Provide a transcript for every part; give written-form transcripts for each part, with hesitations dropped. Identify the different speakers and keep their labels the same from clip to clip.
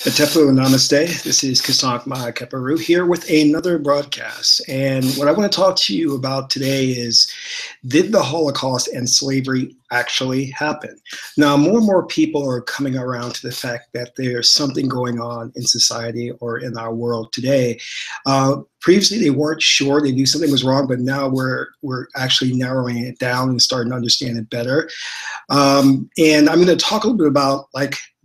Speaker 1: Atepu Namaste. This is Kasank Mahakaparu here with another broadcast. And what I want to talk to you about today is, did the Holocaust and slavery actually happen? Now, more and more people are coming around to the fact that there's something going on in society or in our world today. Previously, they weren't sure. They knew something was wrong, but now we're actually narrowing it down and starting to understand it better. And I'm going to talk a little bit about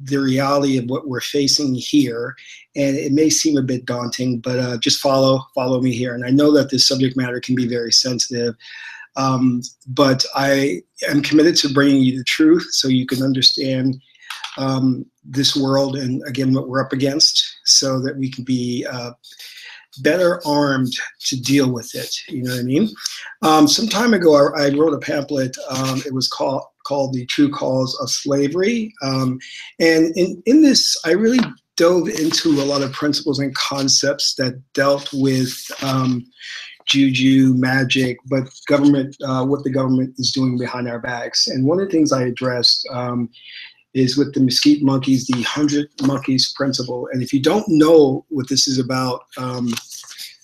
Speaker 1: the reality of what we're facing here. And it may seem a bit daunting, but just follow me here. And I know that this subject matter can be very sensitive, but I am committed to bringing you the truth so you can understand this world and, again, what we're up against, so that we can be better armed to deal with it. You know what I mean? Some time ago, I wrote a pamphlet. It was called The True Cause of Slavery. And in this, I really dove into a lot of principles and concepts that dealt with juju, magic, but government, what the government is doing behind our backs. And one of the things I addressed is with the mesquite monkeys, the 100 monkeys principle. And if you don't know what this is about,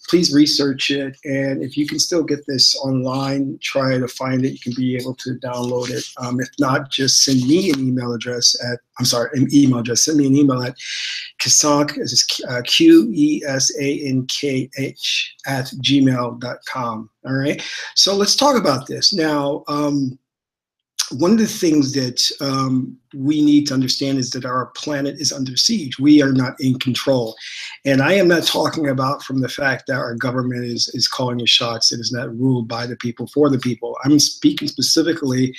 Speaker 1: please research it. And if you can still get this online, try to find it. You can be able to download it. If not, just send me an email address at, send me an email at Kesank, Q-E-S-A-N-K-H @gmail.com. All right. So let's talk about this. Now, one of the things that we need to understand is that our planet is under siege. We are not in control. And I am not talking about from the fact that our government is calling the shots. It is not ruled by the people, for the people. I'm speaking specifically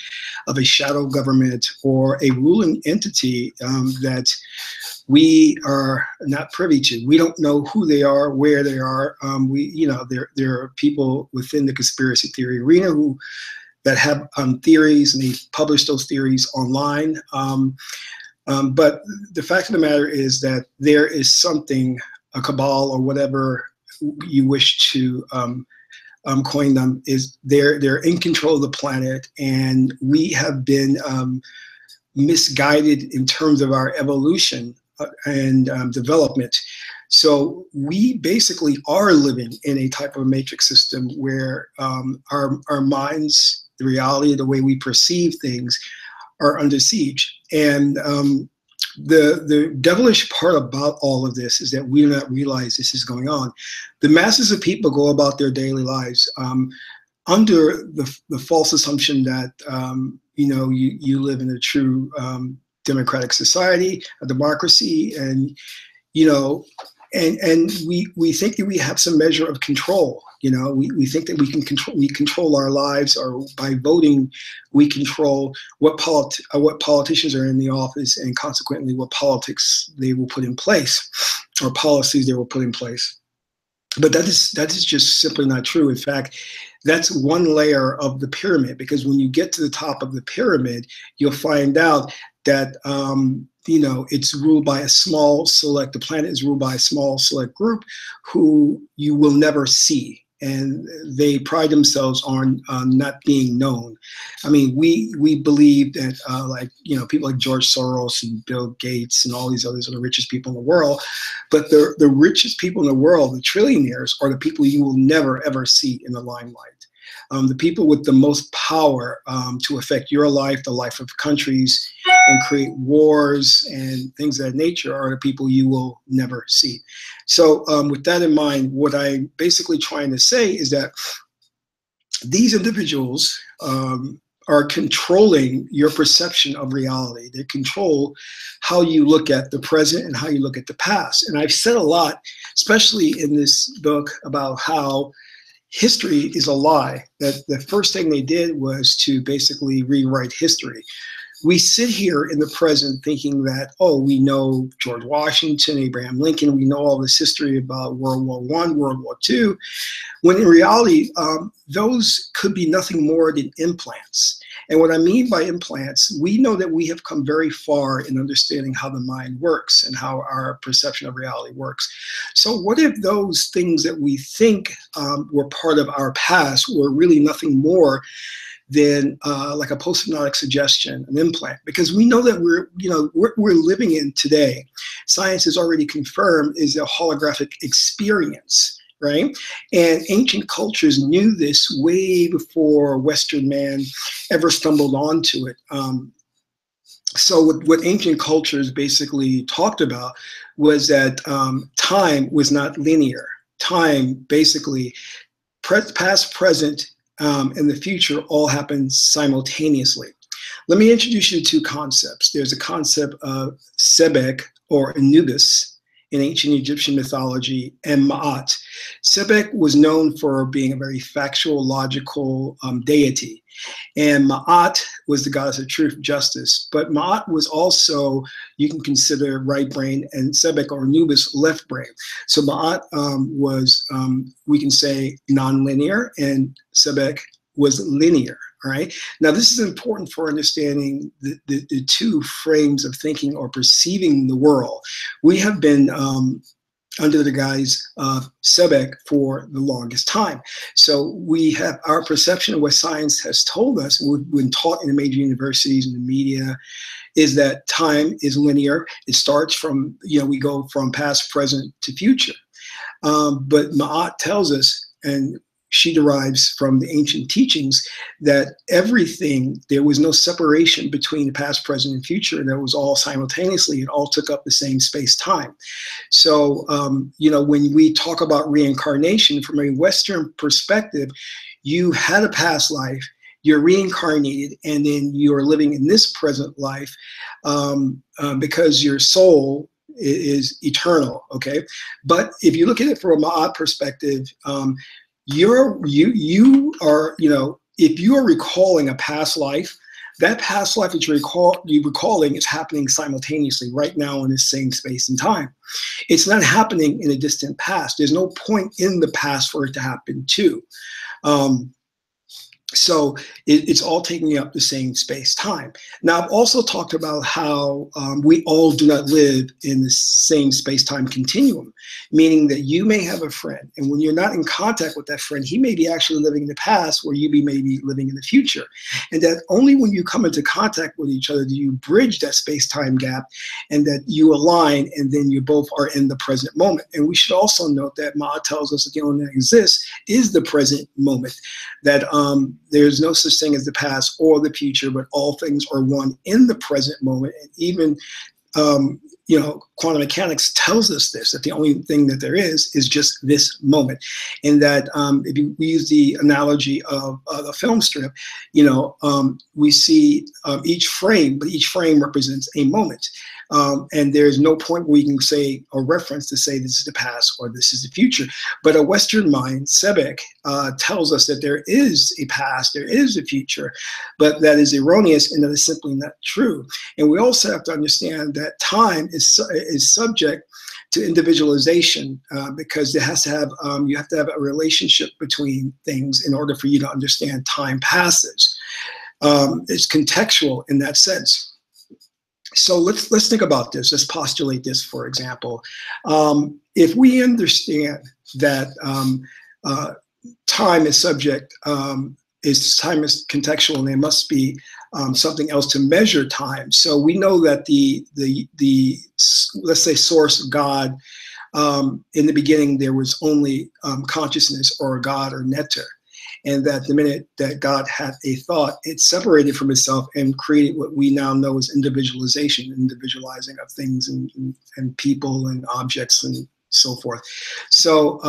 Speaker 1: of a shadow government or a ruling entity that we are not privy to. We don't know who they are, where they are. There are people within the conspiracy theory arena that have theories, and they publish those theories online. But the fact of the matter is that there is something, a cabal or whatever you wish to coin them, is they're in control of the planet, and we have been misguided in terms of our evolution and development. So we basically are living in a type of matrix system where our minds, the reality, the way we perceive things, are under siege. And the devilish part about all of this is that we do not realize this is going on. The masses of people go about their daily lives under the false assumption that you live in a true democratic society, a democracy, and and we think that we have some measure of control. We think that we control our lives, or by voting, we control what politicians are in the office, and consequently what politics they will put in place, or policies they will put in place. But that is just simply not true. In fact, that's one layer of the pyramid, because when you get to the top of the pyramid, you'll find out that it's ruled by a small select. The planet is ruled by a small select group who you will never see, and they pride themselves on not being known. I mean, we believe that people like George Soros and Bill Gates and all these others are the richest people in the world, but the richest people in the world, the trillionaires, are the people you will never ever see in the limelight. The people with the most power to affect your life, the life of countries, and create wars and things of that nature are the people you will never see. So with that in mind, what I'm basically trying to say is that these individuals are controlling your perception of reality. They control how you look at the present and how you look at the past. And I've said a lot, especially in this book, about how history is a lie, that the first thing they did was to basically rewrite history. We sit here in the present thinking that, we know George Washington, Abraham Lincoln, we know all this history about World War I, World War II, when in reality, those could be nothing more than implants. And what I mean by implants, we know that we have come very far in understanding how the mind works and how our perception of reality works. So what if those things that we think were part of our past were really nothing more than like a post-hypnotic suggestion, an implant, because we know that we're living in today. Science has already confirmed is a holographic experience, right? And ancient cultures knew this way before Western man ever stumbled onto it. So what ancient cultures basically talked about was that time was not linear. Time basically, past, present, and the future all happen simultaneously. Let me introduce you to two concepts. There's a concept of Sebek or Anubis in ancient Egyptian mythology, and Ma'at. Sebek was known for being a very factual, logical deity. And Ma'at was the goddess of truth, justice. But Ma'at was also, you can consider right brain, and Sebek or Anubis left brain. So Ma'at was, we can say, nonlinear, and Sebek was linear. All right. Now, this is important for understanding the two frames of thinking or perceiving the world. We have been under the guise of Sebek for the longest time. So we have our perception of what science has told us, and we've been taught in the major universities and the media, is that time is linear. It starts from, we go from past, present to future. But Ma'at tells us, and she derives from the ancient teachings, that everything, there was no separation between the past, present, and future. That was all simultaneously. It all took up the same space-time. So, when we talk about reincarnation from a Western perspective, you had a past life, you're reincarnated, and then you're living in this present life because your soul is eternal, okay? But if you look at it from a Ma'at perspective, you are, if you are recalling a past life, that past life that you're recalling is happening simultaneously right now in the same space and time. It's not happening in a distant past. There's no point in the past for it to happen too. So it's all taking up the same space-time. Now, I've also talked about how we all do not live in the same space-time continuum, meaning that you may have a friend, and when you're not in contact with that friend, he may be actually living in the past where you may be living in the future. And that only when you come into contact with each other do you bridge that space-time gap, and that you align, and then you both are in the present moment. And we should also note that Ma tells us that the only thing that exists is the present moment, that there's no such thing as the past or the future, but all things are one in the present moment. And even, quantum mechanics tells us this, that the only thing that there is just this moment. And that if we use the analogy of the film strip, we see each frame, but each frame represents a moment. And there's no point where you can say a reference to say this is the past or this is the future. But a Western mind, Sebek, tells us that there is a past, there is a future, but that is erroneous and that is simply not true. And we also have to understand that time is subject to individualization because it has to have, you have to have a relationship between things in order for you to understand time passes. It's contextual in that sense. So let's think about this. Let's postulate this, for example. If we understand that time is subject, time is contextual, and there must be something else to measure time. So we know that the let's say source of God, in the beginning there was only consciousness or God or netter. And that the minute that God had a thought, it separated from itself and created what we now know as individualization, individualizing of things and people and objects and so forth. So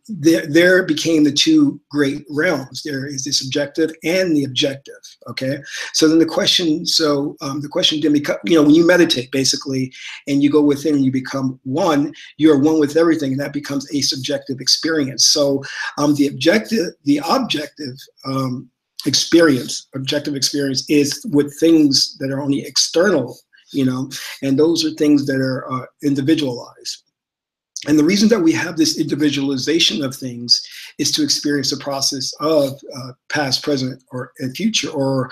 Speaker 1: there became the two great realms. There is the subjective and the objective. Okay. So then the question then becomes, when you meditate basically, and you go within and you become one, you're one with everything, and that becomes a subjective experience. So the objective experience is with things that are only external, and those are things that are individualized. And the reason that we have this individualization of things is to experience the process of past, present, and future, or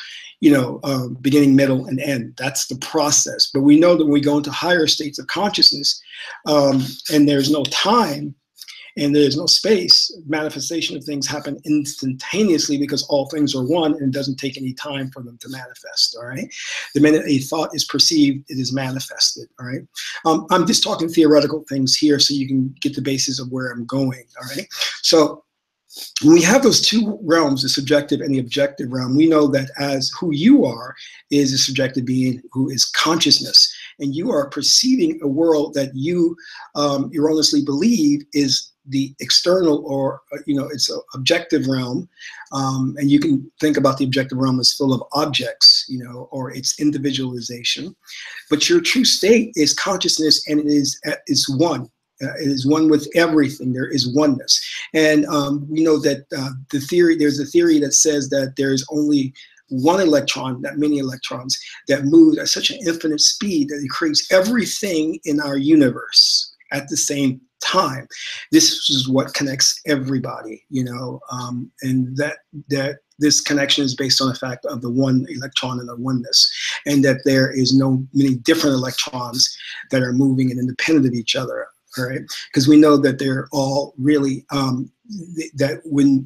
Speaker 1: beginning, middle, and end. That's the process. But we know that when we go into higher states of consciousness, and there's no time, and there's no space, manifestation of things happen instantaneously because all things are one and it doesn't take any time for them to manifest, all right? The minute a thought is perceived, it is manifested, all right? I'm just talking theoretical things here so you can get the basis of where I'm going, all right? So when we have those two realms, the subjective and the objective realm, we know that as who you are is a subjective being who is consciousness, and you are perceiving a world that you erroneously believe is the external, or it's an objective realm, and you can think about the objective realm as full of objects, or its individualization. But your true state is consciousness, and it is one. It is one with everything. There is oneness. And we know that there's a theory that says that there is only one electron, not many electrons, that move at such an infinite speed that it creates everything in our universe at the same time. This is what connects everybody, and that this connection is based on the fact of the one electron and the oneness, and that there is no many different electrons that are moving and independent of each other. All right, because we know that they're all really that when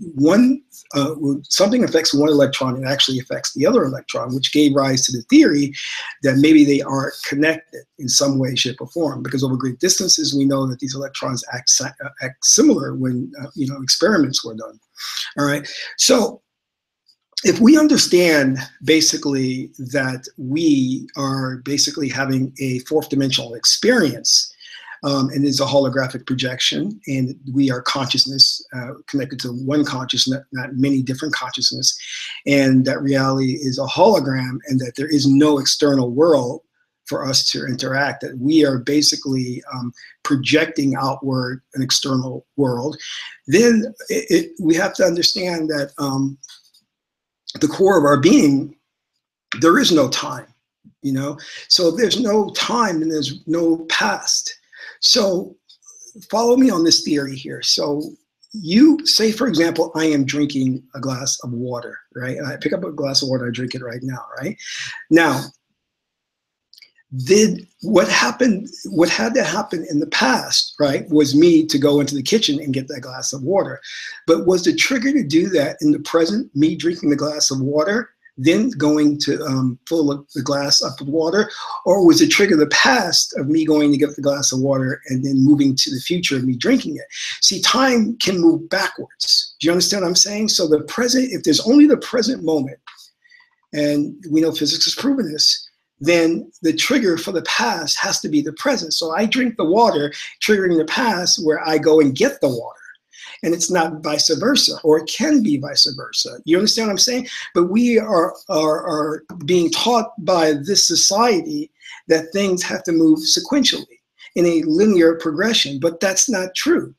Speaker 1: something affects one electron, it actually affects the other electron, which gave rise to the theory that maybe they are connected in some way, shape, or form. Because over great distances, we know that these electrons act similar when experiments were done. All right, so if we understand basically that we are basically having a fourth dimensional experience. And it's a holographic projection, and we are consciousness connected to one consciousness, not many different consciousness, and that reality is a hologram, and that there is no external world for us to interact, that we are basically projecting outward an external world. Then we have to understand that the core of our being, there is no time, so if there's no time and there's no past. So follow me on this theory here. So you say, for example, I am drinking a glass of water, right? And I pick up a glass of water, I drink it right now, right? Now, what had to happen in the past, right, was me to go into the kitchen and get that glass of water. But was the trigger to do that in the present, me drinking the glass of water, then going to fill the glass up with water? Or was it trigger the past of me going to get the glass of water and then moving to the future of me drinking it? See, time can move backwards. Do you understand what I'm saying? So the present, if there's only the present moment, and we know physics has proven this, then the trigger for the past has to be the present. So I drink the water, triggering the past where I go and get the water. And it's not vice versa, or it can be vice versa. You understand what I'm saying? But we are being taught by this society that things have to move sequentially in a linear progression, but that's not true.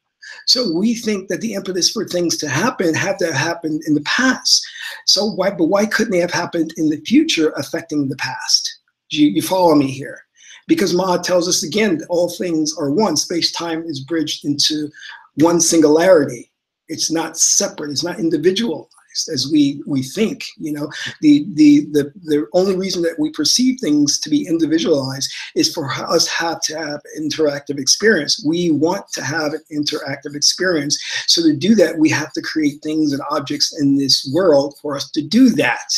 Speaker 1: So we think that the impetus for things to happen have to happen in the past. So why couldn't they have happened in the future affecting the past? You follow me here? Because Ma tells us again that all things are one. Space-time is bridged into one singularity. It's not separate. It's not individualized as we think. The only reason that we perceive things to be individualized is for us to have interactive experience. We want to have an interactive experience. So to do that, we have to create things and objects in this world for us to do that.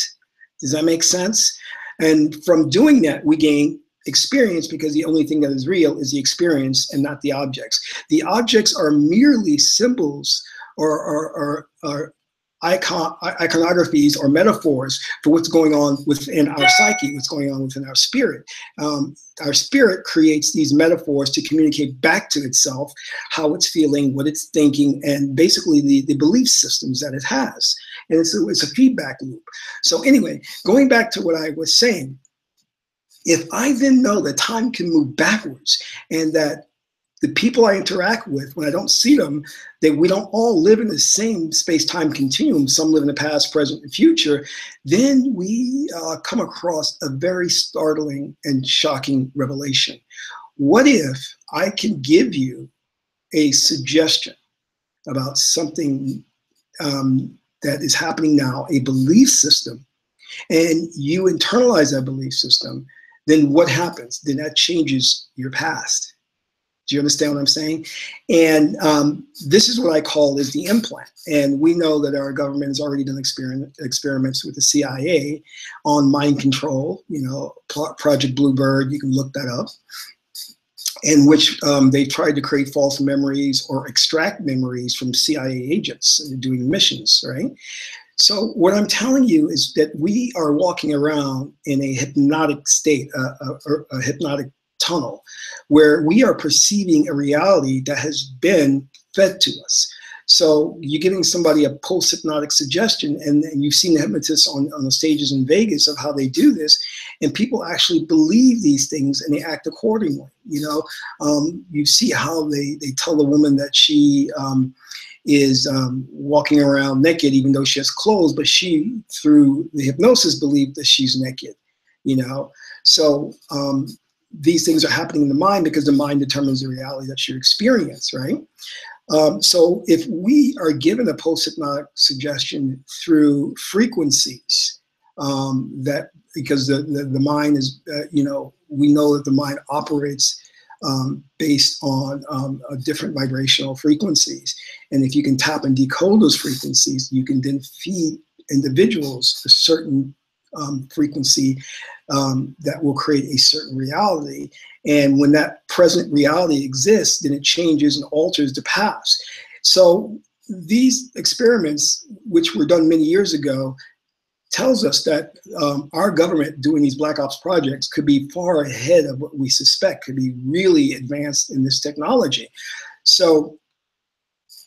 Speaker 1: Does that make sense? And from doing that, we gain experience, because the only thing that is real is the experience and not the objects. The objects are merely symbols or iconographies or metaphors for what's going on within our psyche, what's going on within our spirit. Our spirit creates these metaphors to communicate back to itself how it's feeling, what it's thinking, and basically the belief systems that it has. And it's a feedback loop. So anyway, going back to what I was saying, if I then know that time can move backwards, and that the people I interact with, when I don't see them, that we don't all live in the same space-time continuum, some live in the past, present, and future, then we come across a very startling and shocking revelation. What if I can give you a suggestion about something that is happening now, a belief system, and you internalize that belief system? Then what happens? Then that changes your past. Do you understand what I'm saying? And this is what I call is the implant. And we know that our government has already done experiments with the CIA on mind control, you know, Project Bluebird, you can look that up, in which they tried to create false memories or extract memories from CIA agents doing missions, right? So what I'm telling you is that we are walking around in a hypnotic state, a hypnotic tunnel, where we are perceiving a reality that has been fed to us. So you're giving somebody a post-hypnotic suggestion, and you've seen the hypnotists on the stages in Vegas of how they do this, and people actually believe these things and they act accordingly. You know, you see how they tell the woman that she is walking around naked even though she has clothes, but she, through the hypnosis, believed that she's naked, you know. So these things are happening in the mind because the mind determines the reality that you experience, right? So if we are given a post-hypnotic suggestion through frequencies, that because the mind is, you know, we know that the mind operates based on different vibrational frequencies. And if you can tap and decode those frequencies, you can then feed individuals a certain frequency that will create a certain reality. And when that present reality exists, then it changes and alters the past. So these experiments, which were done many years ago, tells us that our government doing these black ops projects could be far ahead of what we suspect, could be really advanced in this technology. So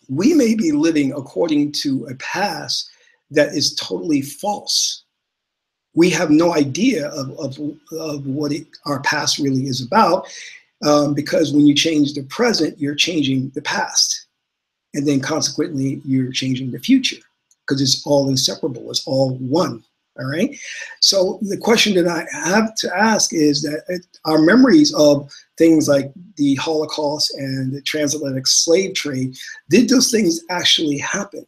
Speaker 1: we may be living according to a past that is totally false. We have no idea of what our past really is about, because when you change the present, you're changing the past. And then consequently, you're changing the future, because it's all inseparable, it's all one, all right? So the question that I have to ask is that our memories of things like the Holocaust and the transatlantic slave trade, did those things actually happen?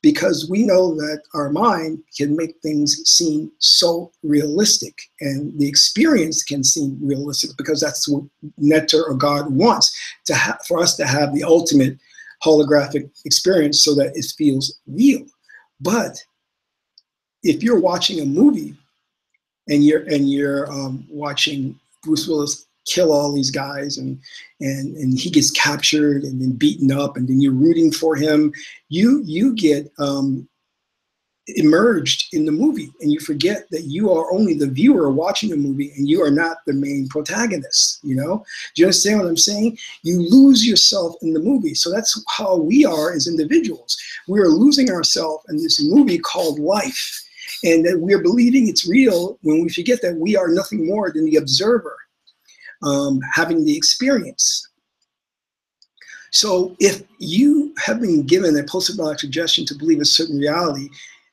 Speaker 1: Because we know that our mind can make things seem so realistic, and the experience can seem realistic, because that's what Nectar or God wants, for us to have the ultimate holographic experience so that it feels real. But if you're watching a movie and you're watching Bruce Willis kill all these guys, and he gets captured and then beaten up, and then you're rooting for him, you get immersed in the movie, and you forget that you are only the viewer watching the movie, and you are not the main protagonist. You know, do you understand what I'm saying? You lose yourself in the movie. So that's how we are as individuals. We are losing ourselves in this movie called life, and that we're believing it's real when we forget that we are nothing more than the observer, having the experience. So if you have been given a post-hypnotic suggestion to believe a certain reality,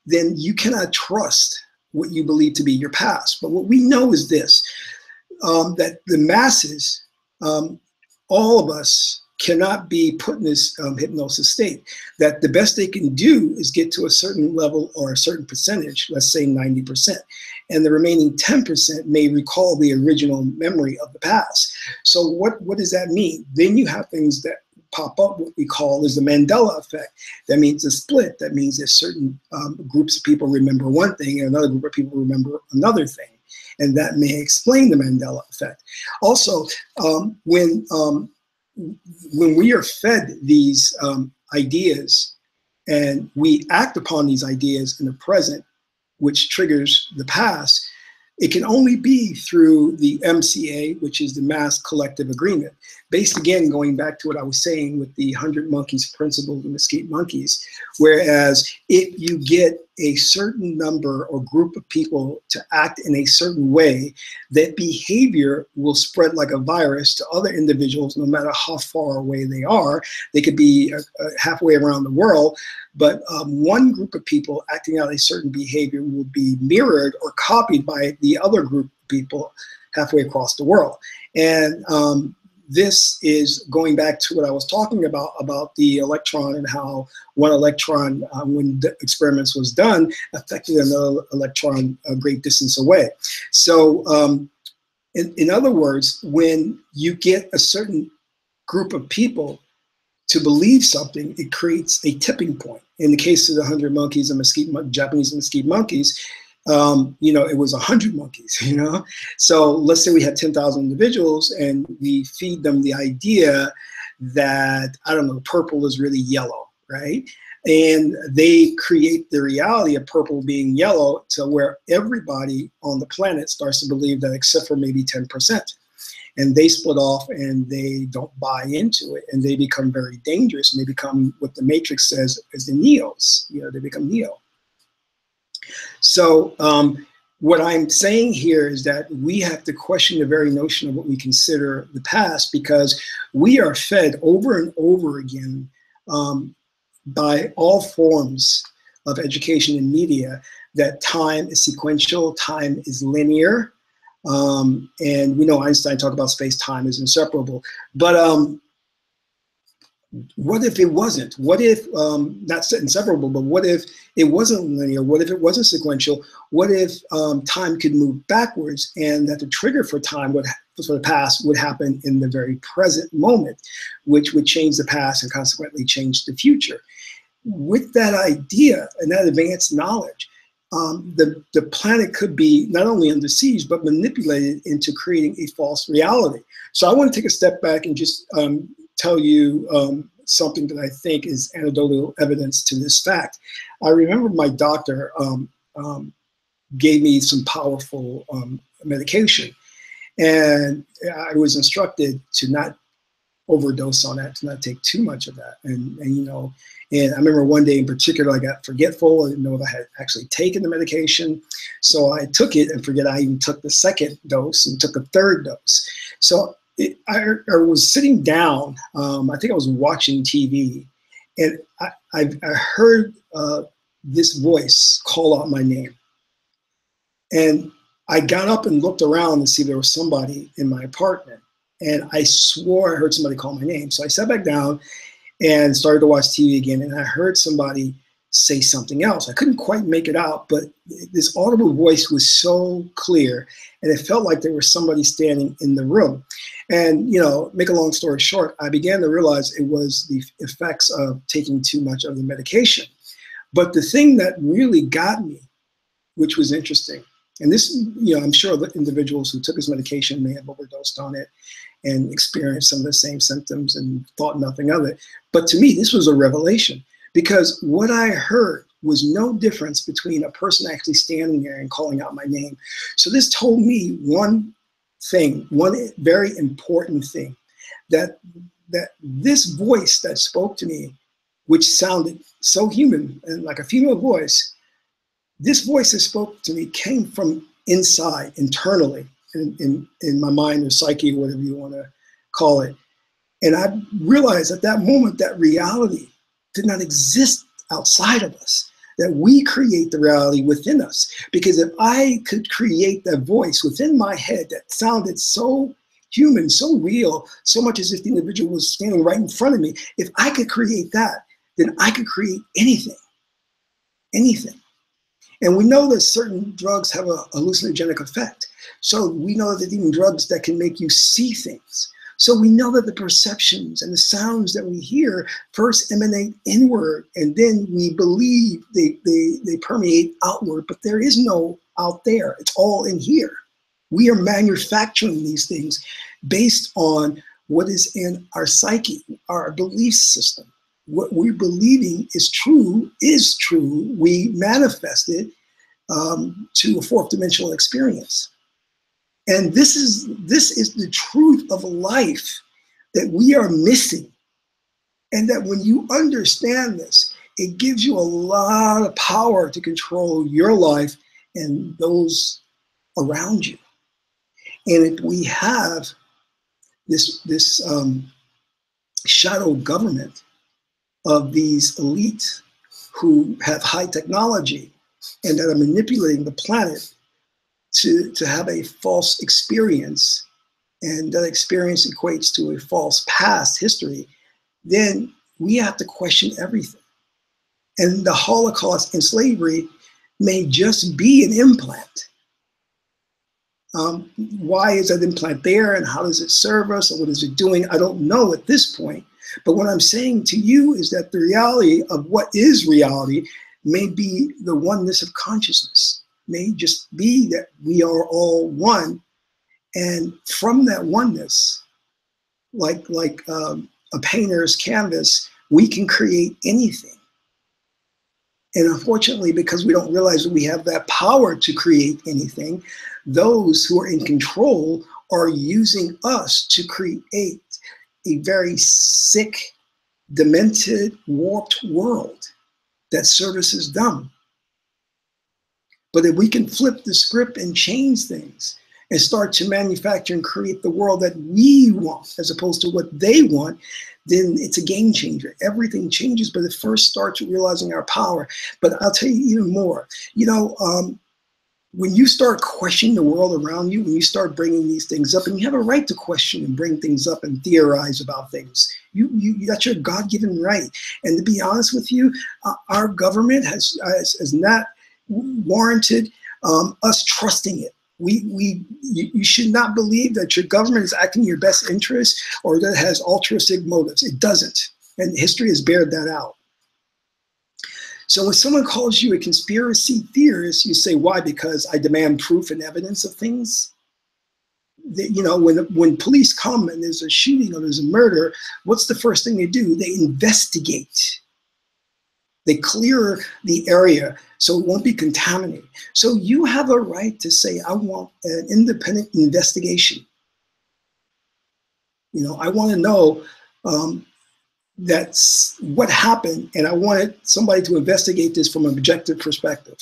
Speaker 1: then you cannot trust what you believe to be your past. But what we know is this, that the masses, all of us, cannot be put in this hypnosis state, that the best they can do is get to a certain level or a certain percentage, let's say 90%. And the remaining 10% may recall the original memory of the past. So what does that mean? Then you have things that pop up, what we call is the Mandela effect. That means a split. That means that certain groups of people remember one thing and another group of people remember another thing. And that may explain the Mandela effect. Also, when we are fed these ideas and we act upon these ideas in the present, which triggers the past, it can only be through the MCA, which is the Mass Collective Agreement. Based, again, going back to what I was saying with the 100 monkeys principle and escape monkeys, whereas if you get a certain number or group of people to act in a certain way, that behavior will spread like a virus to other individuals, no matter how far away they are. They could be halfway around the world, but one group of people acting out a certain behavior will be mirrored or copied by the other group of people halfway across the world. And this is going back to what I was talking about the electron, and how one electron, when the experiments was done, affected another electron a great distance away. So in other words, when you get a certain group of people to believe something, it creates a tipping point. In the case of the 100 monkeys and Japanese mesquite monkeys, it was 100 monkeys, So let's say we had 10,000 individuals and we feed them the idea that, I don't know, purple is really yellow, right? And they create the reality of purple being yellow to where everybody on the planet starts to believe that, except for maybe 10%. And they split off and they don't buy into it, and they become very dangerous, and they become what the Matrix says is the Neos. They become Neo. So what I'm saying here is that we have to question the very notion of what we consider the past, because we are fed over and over again by all forms of education and media that time is sequential, time is linear. And we know Einstein talked about space-time is inseparable. But what if it wasn't? What if, not inseparable, but what if it wasn't linear? What if it wasn't sequential? What if time could move backwards, and that the trigger for time for the past would happen in the very present moment, which would change the past and consequently change the future? With that idea and that advanced knowledge, the planet could be not only under siege, but manipulated into creating a false reality. So I want to take a step back and just tell you something that I think is anecdotal evidence to this fact. I remember my doctor gave me some powerful medication, and I was instructed to not overdose on that, to not take too much of that. And I remember one day in particular, I got forgetful. I didn't know if I had actually taken the medication. So I took it and forget I even took the second dose and took a third dose. So I was sitting down, I think I was watching TV, and I heard this voice call out my name. And I got up and looked around to see if there was somebody in my apartment. And I swore I heard somebody call my name. So I sat back down and started to watch TV again, and I heard somebody say something else. I couldn't quite make it out, but this audible voice was so clear, and it felt like there was somebody standing in the room. And, make a long story short, I began to realize it was the effects of taking too much of the medication. But the thing that really got me, which was interesting, and this, I'm sure the individuals who took this medication may have overdosed on it and experienced some of the same symptoms and thought nothing of it. But to me, this was a revelation, because what I heard was no difference between a person actually standing there and calling out my name. So this told me one thing, one very important thing, that this voice that spoke to me, which sounded so human and like a female voice, this voice that spoke to me came from inside, internally, in my mind or psyche, or whatever you want to call it. And I realized at that moment that reality did not exist outside of us, that we create the reality within us. Because if I could create that voice within my head that sounded so human, so real, so much as if the individual was standing right in front of me, if I could create that, then I could create anything, anything. And we know that certain drugs have a hallucinogenic effect. So we know that even drugs that can make you see things. So we know that the perceptions and the sounds that we hear first emanate inward, and then we believe they permeate outward, but there is no out there. It's all in here. We are manufacturing these things based on what is in our psyche, our belief system. What we're believing is true. We manifest it to a fourth dimensional experience. And this is the truth of life that we are missing. And that when you understand this, it gives you a lot of power to control your life and those around you. And if we have this shadow government of these elites who have high technology and that are manipulating the planet to have a false experience, and that experience equates to a false past history, then we have to question everything. And the Holocaust and slavery may just be an implant. Why is that implant there, and how does it serve us, and what is it doing? I don't know at this point. But what I'm saying to you is that the reality of what is reality may be the oneness of consciousness, may just be that we are all one. And from that oneness, like a painter's canvas, we can create anything. And unfortunately, because we don't realize that we have that power to create anything, those who are in control are using us to create a very sick, demented, warped world that services them. But if we can flip the script and change things and start to manufacture and create the world that we want as opposed to what they want, then it's a game changer. Everything changes, but it first starts with realizing our power. But I'll tell you even more. You know, when you start questioning the world around you, when you start bringing these things up, and you have a right to question and bring things up and theorize about things, that's your God-given right. And to be honest with you, our government has not warranted us trusting it. You should not believe that your government is acting in your best interest or that it has altruistic motives. It doesn't. And history has bared that out. So when someone calls you a conspiracy theorist, you say, why? Because I demand proof and evidence of things. You know, when police come and there's a shooting or there's a murder, what's the first thing they do? They investigate. They clear the area so it won't be contaminated. So you have a right to say, I want an independent investigation. You know, I want to know that's what happened, and I wanted somebody to investigate this from an objective perspective,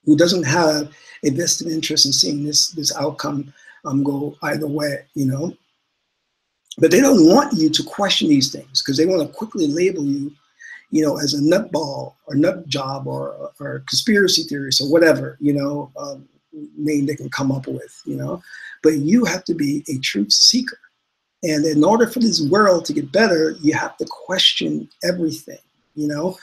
Speaker 1: who doesn't have a vested interest in seeing this outcome go either way, you know. But they don't want you to question these things because they want to quickly label you, you know, as a nutball or nut job or conspiracy theorist or whatever, you know, name they can come up with, you know. But you have to be a truth seeker. And in order for this world to get better, you have to question everything, you know.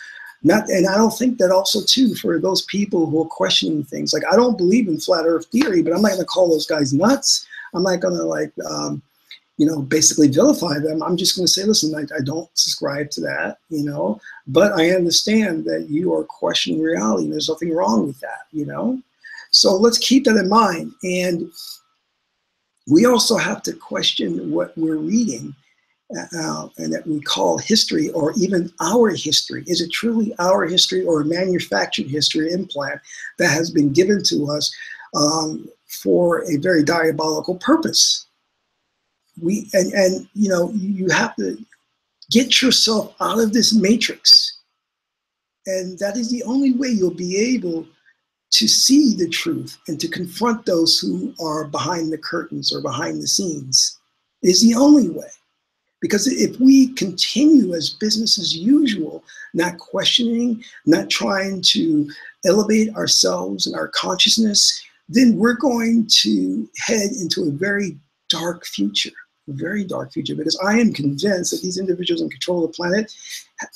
Speaker 1: And I don't think that also, too, for those people who are questioning things. Like, I don't believe in flat earth theory, but I'm not going to call those guys nuts. I'm not going to, like, you know, basically vilify them. I'm just going to say, listen, I don't subscribe to that, you know, but I understand that you are questioning reality and there's nothing wrong with that, you know. So let's keep that in mind. And we also have to question what we're reading and that we call history, or even our history. Is it truly our history or a manufactured history implant that has been given to us for a very diabolical purpose? And you know, you have to get yourself out of this matrix. And that is the only way you'll be able to see the truth and to confront those who are behind the curtains or behind the scenes. It is the only way. Because if we continue as business as usual, not questioning, not trying to elevate ourselves and our consciousness, then we're going to head into a very dark future. A very dark future, because I am convinced that these individuals in control of the planet,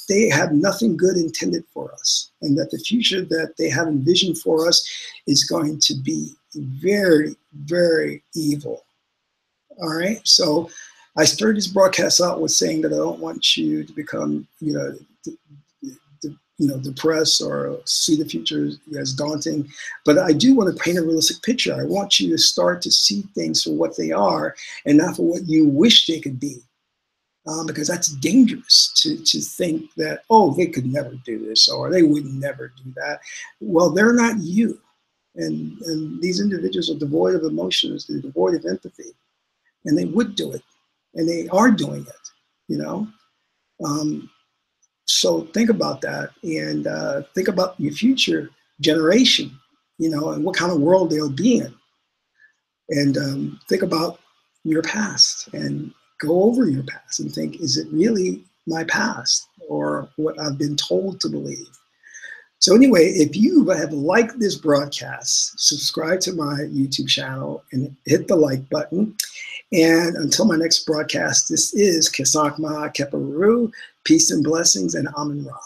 Speaker 1: they have nothing good intended for us, and that the future that they have envisioned for us is going to be very, very evil. All right, so I started this broadcast out with saying that I don't want you to become, you know, depressed or see the future as daunting, but I do want to paint a realistic picture. I want you to start to see things for what they are and not for what you wish they could be, because that's dangerous to think that, oh, they could never do this or they would never do that. Well, they're not you, and these individuals are devoid of emotions, they're devoid of empathy, and they would do it, and they are doing it, you know. So think about that, and think about your future generation, you know, and what kind of world they'll be in. And think about your past and go over your past and think, is it really my past or what I've been told to believe? So anyway, if you have liked this broadcast, subscribe to my YouTube channel and hit the like button. And until my next broadcast, this is Kesak Ma Keparu, peace and blessings, and Amen Ra.